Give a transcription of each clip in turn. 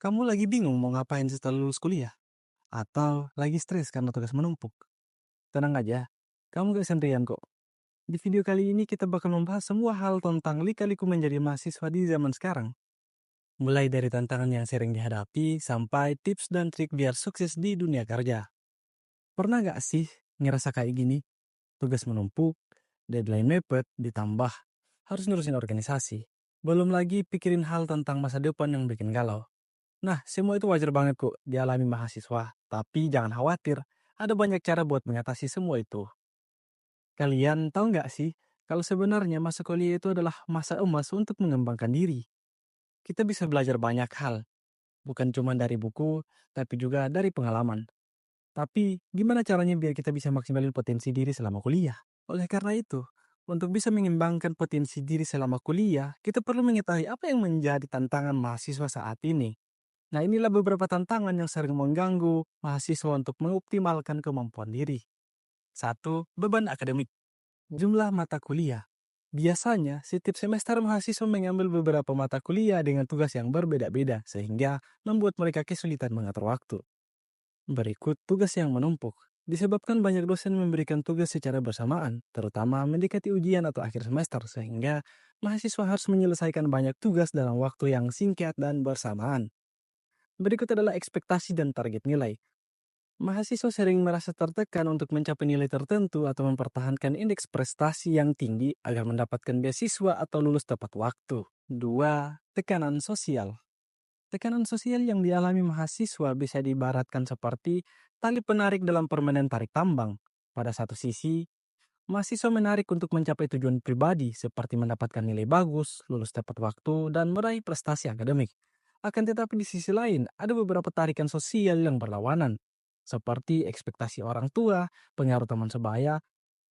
Kamu lagi bingung mau ngapain setelah lulus kuliah? Atau lagi stres karena tugas menumpuk? Tenang aja, kamu gak sendirian kok. Di video kali ini kita bakal membahas semua hal tentang lika-liku menjadi mahasiswa di zaman sekarang. Mulai dari tantangan yang sering dihadapi sampai tips dan trik biar sukses di dunia kerja. Pernah gak sih ngerasa kayak gini? Tugas menumpuk, deadline mepet, ditambah harus ngurusin organisasi. Belum lagi pikirin hal tentang masa depan yang bikin galau. Nah, semua itu wajar banget kok dialami mahasiswa. Tapi jangan khawatir, ada banyak cara buat mengatasi semua itu. Kalian tahu nggak sih, kalau sebenarnya masa kuliah itu adalah masa emas untuk mengembangkan diri. Kita bisa belajar banyak hal, bukan cuma dari buku, tapi juga dari pengalaman. Tapi, gimana caranya biar kita bisa maksimalin potensi diri selama kuliah? Oleh karena itu, untuk bisa mengembangkan potensi diri selama kuliah, kita perlu mengetahui apa yang menjadi tantangan mahasiswa saat ini. Nah, inilah beberapa tantangan yang sering mengganggu mahasiswa untuk mengoptimalkan kemampuan diri. Satu, beban akademik. Jumlah mata kuliah. Biasanya, setiap semester mahasiswa mengambil beberapa mata kuliah dengan tugas yang berbeda-beda, sehingga membuat mereka kesulitan mengatur waktu. Berikut tugas yang menumpuk. Disebabkan banyak dosen memberikan tugas secara bersamaan, terutama mendekati ujian atau akhir semester, sehingga mahasiswa harus menyelesaikan banyak tugas dalam waktu yang singkat dan bersamaan. Berikut adalah ekspektasi dan target nilai. Mahasiswa sering merasa tertekan untuk mencapai nilai tertentu atau mempertahankan indeks prestasi yang tinggi agar mendapatkan beasiswa atau lulus tepat waktu. Dua, tekanan sosial. Tekanan sosial yang dialami mahasiswa bisa diibaratkan seperti tali penarik dalam permainan tarik tambang. Pada satu sisi, mahasiswa menarik untuk mencapai tujuan pribadi seperti mendapatkan nilai bagus, lulus tepat waktu, dan meraih prestasi akademik. Akan tetapi di sisi lain, ada beberapa tarikan sosial yang berlawanan, seperti ekspektasi orang tua, pengaruh teman sebaya,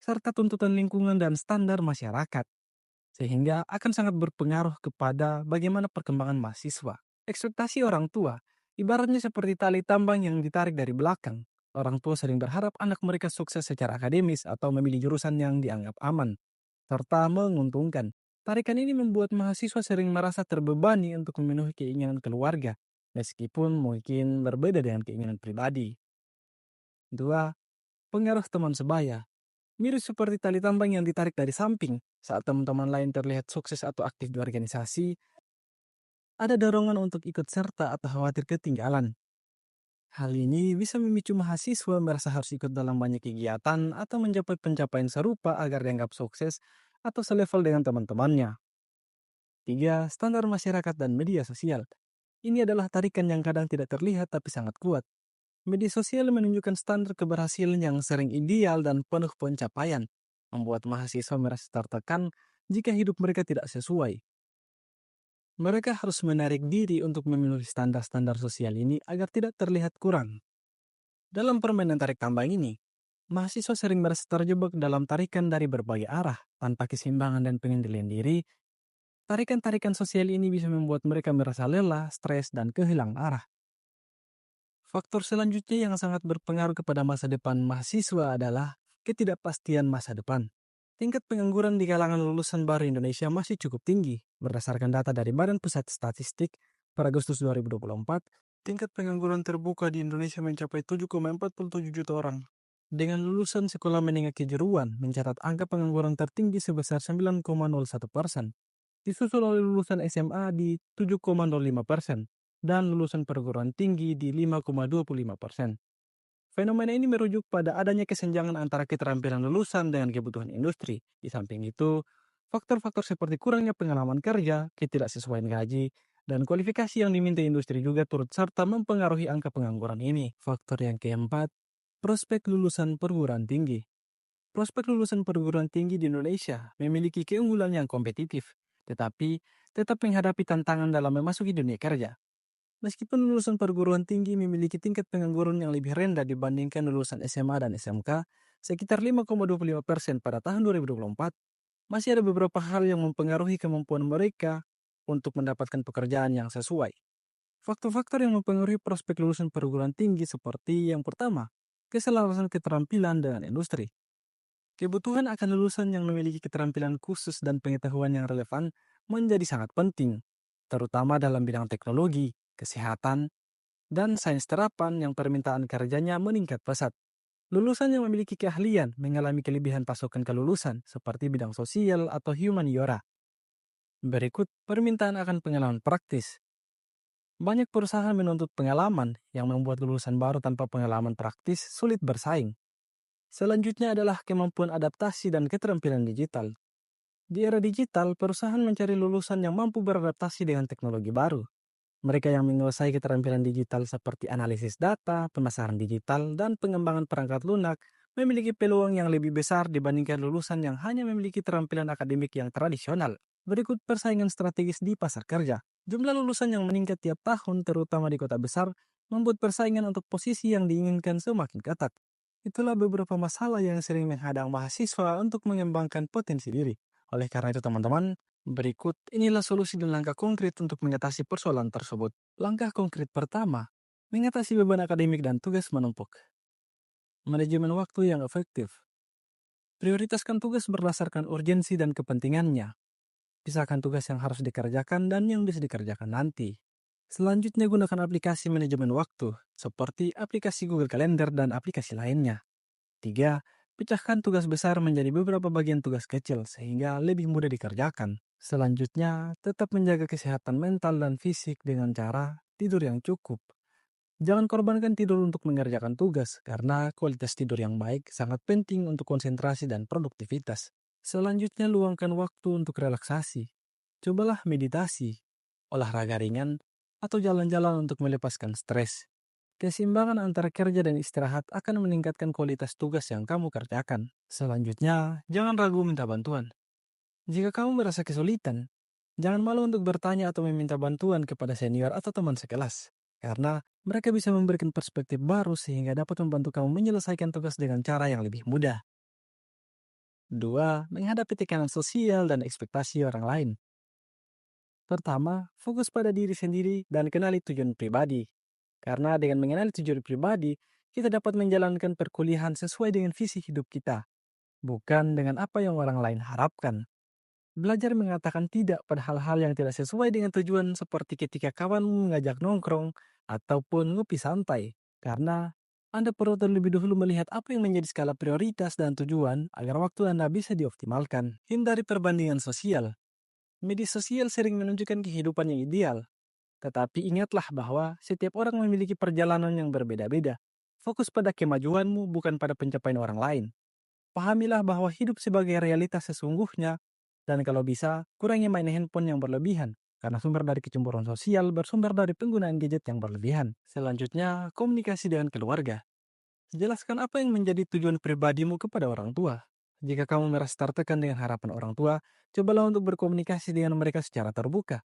serta tuntutan lingkungan dan standar masyarakat, sehingga akan sangat berpengaruh kepada bagaimana perkembangan mahasiswa. Ekspektasi orang tua, ibaratnya seperti tali tambang yang ditarik dari belakang. Orang tua sering berharap anak mereka sukses secara akademis atau memilih jurusan yang dianggap aman, serta menguntungkan. Tarikan ini membuat mahasiswa sering merasa terbebani untuk memenuhi keinginan keluarga, meskipun mungkin berbeda dengan keinginan pribadi. Dua, pengaruh teman sebaya. Mirip seperti tali tambang yang ditarik dari samping. Saat teman-teman lain terlihat sukses atau aktif di organisasi, ada dorongan untuk ikut serta atau khawatir ketinggalan. Hal ini bisa memicu mahasiswa merasa harus ikut dalam banyak kegiatan atau mencapai pencapaian serupa agar dianggap sukses atau selevel dengan teman-temannya. Tiga, standar masyarakat dan media sosial. Ini adalah tarikan yang kadang tidak terlihat tapi sangat kuat. Media sosial menunjukkan standar keberhasilan yang sering ideal dan penuh pencapaian, membuat mahasiswa merasa tertekan jika hidup mereka tidak sesuai. Mereka harus menarik diri untuk memenuhi standar-standar sosial ini agar tidak terlihat kurang. Dalam permainan tarik tambang ini, mahasiswa sering merasa terjebak dalam tarikan dari berbagai arah. Tanpa keseimbangan dan pengendalian diri, tarikan-tarikan sosial ini bisa membuat mereka merasa lelah, stres, dan kehilangan arah. Faktor selanjutnya yang sangat berpengaruh kepada masa depan mahasiswa adalah ketidakpastian masa depan. Tingkat pengangguran di kalangan lulusan baru Indonesia masih cukup tinggi. Berdasarkan data dari Badan Pusat Statistik, per Agustus 2024, tingkat pengangguran terbuka di Indonesia mencapai 7,47 juta orang. Dengan lulusan sekolah menengah kejuruan mencatat angka pengangguran tertinggi sebesar 9,01%, disusul oleh lulusan SMA di 7,05%, dan lulusan perguruan tinggi di 5,25%. Fenomena ini merujuk pada adanya kesenjangan antara keterampilan lulusan dengan kebutuhan industri. Di samping itu, faktor-faktor seperti kurangnya pengalaman kerja, ketidaksesuaian gaji, dan kualifikasi yang diminta industri juga turut serta mempengaruhi angka pengangguran ini. Faktor yang keempat, prospek lulusan perguruan tinggi. Prospek lulusan perguruan tinggi di Indonesia memiliki keunggulan yang kompetitif, tetapi tetap menghadapi tantangan dalam memasuki dunia kerja. Meskipun lulusan perguruan tinggi memiliki tingkat pengangguran yang lebih rendah dibandingkan lulusan SMA dan SMK, sekitar 5,25% pada tahun 2024, masih ada beberapa hal yang mempengaruhi kemampuan mereka untuk mendapatkan pekerjaan yang sesuai. Faktor-faktor yang mempengaruhi prospek lulusan perguruan tinggi seperti yang pertama, keselarasan keterampilan dengan industri. Kebutuhan akan lulusan yang memiliki keterampilan khusus dan pengetahuan yang relevan menjadi sangat penting, terutama dalam bidang teknologi. kesehatan, dan sains terapan yang permintaan kerjanya meningkat pesat. Lulusan yang memiliki keahlian mengalami kelebihan pasukan kelulusan seperti bidang sosial atau humaniora. Berikut permintaan akan pengalaman praktis. Banyak perusahaan menuntut pengalaman yang membuat lulusan baru tanpa pengalaman praktis sulit bersaing. Selanjutnya adalah kemampuan adaptasi dan keterampilan digital. Di era digital, perusahaan mencari lulusan yang mampu beradaptasi dengan teknologi baru. Mereka yang menguasai keterampilan digital seperti analisis data, pemasaran digital, dan pengembangan perangkat lunak memiliki peluang yang lebih besar dibandingkan lulusan yang hanya memiliki keterampilan akademik yang tradisional. Berikut persaingan strategis di pasar kerja. Jumlah lulusan yang meningkat tiap tahun, terutama di kota besar, membuat persaingan untuk posisi yang diinginkan semakin ketat. Itulah beberapa masalah yang sering menghadang mahasiswa untuk mengembangkan potensi diri. Oleh karena itu teman-teman, berikut inilah solusi dan langkah konkret untuk mengatasi persoalan tersebut. Langkah konkret pertama, mengatasi beban akademik dan tugas menumpuk. Manajemen waktu yang efektif. Prioritaskan tugas berdasarkan urgensi dan kepentingannya. Pisahkan tugas yang harus dikerjakan dan yang bisa dikerjakan nanti. Selanjutnya gunakan aplikasi manajemen waktu, seperti aplikasi Google Calendar dan aplikasi lainnya. 3. Pecahkan tugas besar menjadi beberapa bagian tugas kecil sehingga lebih mudah dikerjakan. Selanjutnya, tetap menjaga kesehatan mental dan fisik dengan cara tidur yang cukup. Jangan korbankan tidur untuk mengerjakan tugas, karena kualitas tidur yang baik sangat penting untuk konsentrasi dan produktivitas. Selanjutnya, luangkan waktu untuk relaksasi. Cobalah meditasi, olahraga ringan, atau jalan-jalan untuk melepaskan stres. Keseimbangan antara kerja dan istirahat akan meningkatkan kualitas tugas yang kamu kerjakan. Selanjutnya, jangan ragu minta bantuan. Jika kamu merasa kesulitan, jangan malu untuk bertanya atau meminta bantuan kepada senior atau teman sekelas. Karena mereka bisa memberikan perspektif baru sehingga dapat membantu kamu menyelesaikan tugas dengan cara yang lebih mudah. 2. Menghadapi tekanan sosial dan ekspektasi orang lain. Pertama, fokus pada diri sendiri dan kenali tujuan pribadi. Karena dengan mengenali tujuan pribadi, kita dapat menjalankan perkuliahan sesuai dengan visi hidup kita, bukan dengan apa yang orang lain harapkan. Belajar mengatakan tidak pada hal-hal yang tidak sesuai dengan tujuan seperti ketika kawan mengajak nongkrong ataupun ngopi santai. Karena Anda perlu terlebih dahulu melihat apa yang menjadi skala prioritas dan tujuan agar waktu Anda bisa dioptimalkan. Hindari perbandingan sosial. Media sosial sering menunjukkan kehidupan yang ideal, tetapi ingatlah bahwa setiap orang memiliki perjalanan yang berbeda-beda. Fokus pada kemajuanmu bukan pada pencapaian orang lain. Pahamilah bahwa hidup sebagai realitas sesungguhnya, dan kalau bisa, kurangi main handphone yang berlebihan, karena sumber dari kecemburuan sosial bersumber dari penggunaan gadget yang berlebihan. Selanjutnya, komunikasi dengan keluarga. Jelaskan apa yang menjadi tujuan pribadimu kepada orang tua. Jika kamu merasa tertekan dengan harapan orang tua, cobalah untuk berkomunikasi dengan mereka secara terbuka.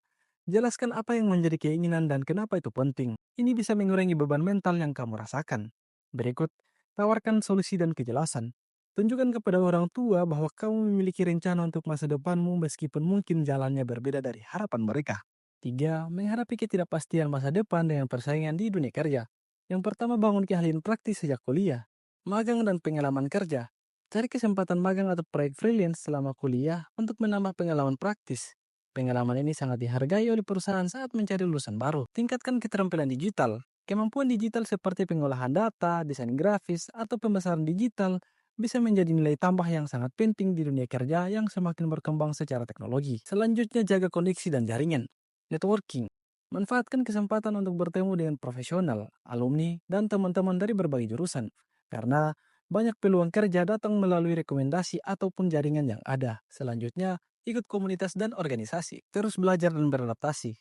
Jelaskan apa yang menjadi keinginan dan kenapa itu penting. Ini bisa mengurangi beban mental yang kamu rasakan. Berikut, tawarkan solusi dan kejelasan. Tunjukkan kepada orang tua bahwa kamu memiliki rencana untuk masa depanmu meskipun mungkin jalannya berbeda dari harapan mereka. 3. Menghadapi ketidakpastian masa depan dengan persaingan di dunia kerja. Yang pertama, bangun keahlian praktis sejak kuliah. Magang dan pengalaman kerja. Cari kesempatan magang atau proyek freelance selama kuliah untuk menambah pengalaman praktis. Pengalaman ini sangat dihargai oleh perusahaan saat mencari lulusan baru. Tingkatkan keterampilan digital. Kemampuan digital seperti pengolahan data, desain grafis, atau pemasaran digital bisa menjadi nilai tambah yang sangat penting di dunia kerja yang semakin berkembang secara teknologi. Selanjutnya, jaga koneksi dan jaringan. Networking. Manfaatkan kesempatan untuk bertemu dengan profesional, alumni, dan teman-teman dari berbagai jurusan. Karena banyak peluang kerja datang melalui rekomendasi ataupun jaringan yang ada. Selanjutnya, ikut komunitas dan organisasi. Terus belajar dan beradaptasi.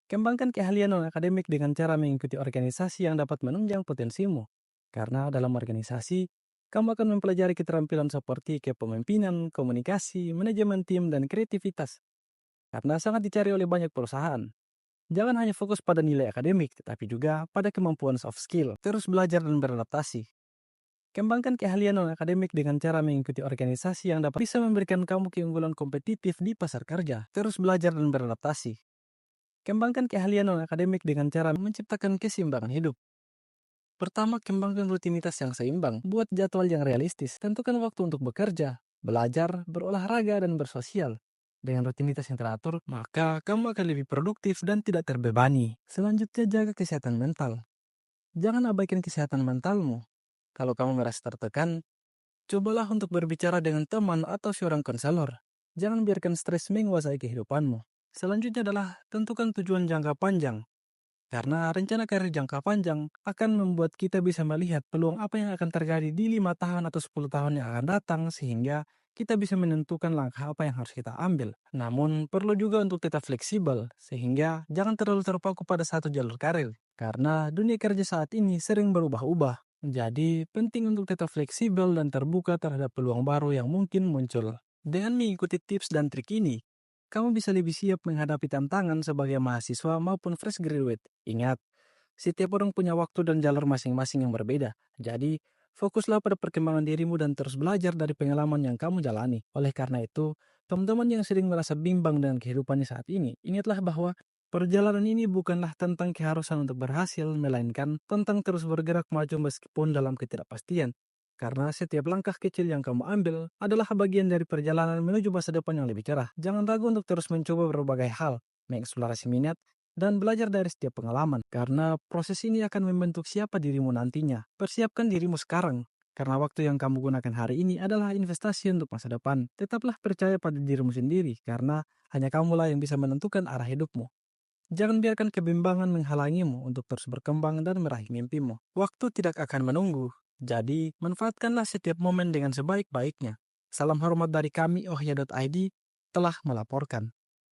Kembangkan keahlian non-akademik dengan cara mengikuti organisasi yang dapat menunjang potensimu. Karena dalam organisasi, kamu akan mempelajari keterampilan seperti kepemimpinan, komunikasi, manajemen tim, dan kreativitas. Karena sangat dicari oleh banyak perusahaan. Jangan hanya fokus pada nilai akademik, tetapi juga pada kemampuan soft skill. Terus belajar dan beradaptasi. Kembangkan keahlian non-akademik dengan cara mengikuti organisasi yang dapat bisa memberikan kamu keunggulan kompetitif di pasar kerja. Terus belajar dan beradaptasi. Kembangkan keahlian non-akademik dengan cara menciptakan keseimbangan hidup. Pertama, kembangkan rutinitas yang seimbang. Buat jadwal yang realistis. Tentukan waktu untuk bekerja, belajar, berolahraga, dan bersosial. dengan rutinitas yang teratur, maka kamu akan lebih produktif dan tidak terbebani. Selanjutnya, jaga kesehatan mental. Jangan abaikan kesehatan mentalmu. Kalau kamu merasa tertekan, cobalah untuk berbicara dengan teman atau seorang konselor. Jangan biarkan stres menguasai kehidupanmu. Selanjutnya adalah tentukan tujuan jangka panjang. Karena rencana karir jangka panjang akan membuat kita bisa melihat peluang apa yang akan terjadi di 5 tahun atau 10 tahun yang akan datang sehingga kita bisa menentukan langkah apa yang harus kita ambil. Namun perlu juga untuk tetap fleksibel sehingga jangan terlalu terpaku pada satu jalur karir. Karena dunia kerja saat ini sering berubah-ubah. Jadi penting untuk tetap fleksibel dan terbuka terhadap peluang baru yang mungkin muncul. Dengan mengikuti tips dan trik ini, kamu bisa lebih siap menghadapi tantangan sebagai mahasiswa maupun fresh graduate. Ingat, setiap orang punya waktu dan jalur masing-masing yang berbeda. Jadi, fokuslah pada perkembangan dirimu dan terus belajar dari pengalaman yang kamu jalani. Oleh karena itu, teman-teman yang sering merasa bimbang dengan kehidupannya saat ini, ingatlah bahwa perjalanan ini bukanlah tentang keharusan untuk berhasil, melainkan tentang terus bergerak maju meskipun dalam ketidakpastian. Karena setiap langkah kecil yang kamu ambil adalah bagian dari perjalanan menuju masa depan yang lebih cerah. Jangan ragu untuk terus mencoba berbagai hal, mengeksplorasi minat, dan belajar dari setiap pengalaman. Karena proses ini akan membentuk siapa dirimu nantinya. Persiapkan dirimu sekarang. Karena waktu yang kamu gunakan hari ini adalah investasi untuk masa depan. Tetaplah percaya pada dirimu sendiri, karena hanya kamulah yang bisa menentukan arah hidupmu. Jangan biarkan kebimbangan menghalangimu untuk terus berkembang dan meraih mimpimu. Waktu tidak akan menunggu, jadi manfaatkanlah setiap momen dengan sebaik-baiknya. Salam hormat dari kami, Ohya.id, telah melaporkan.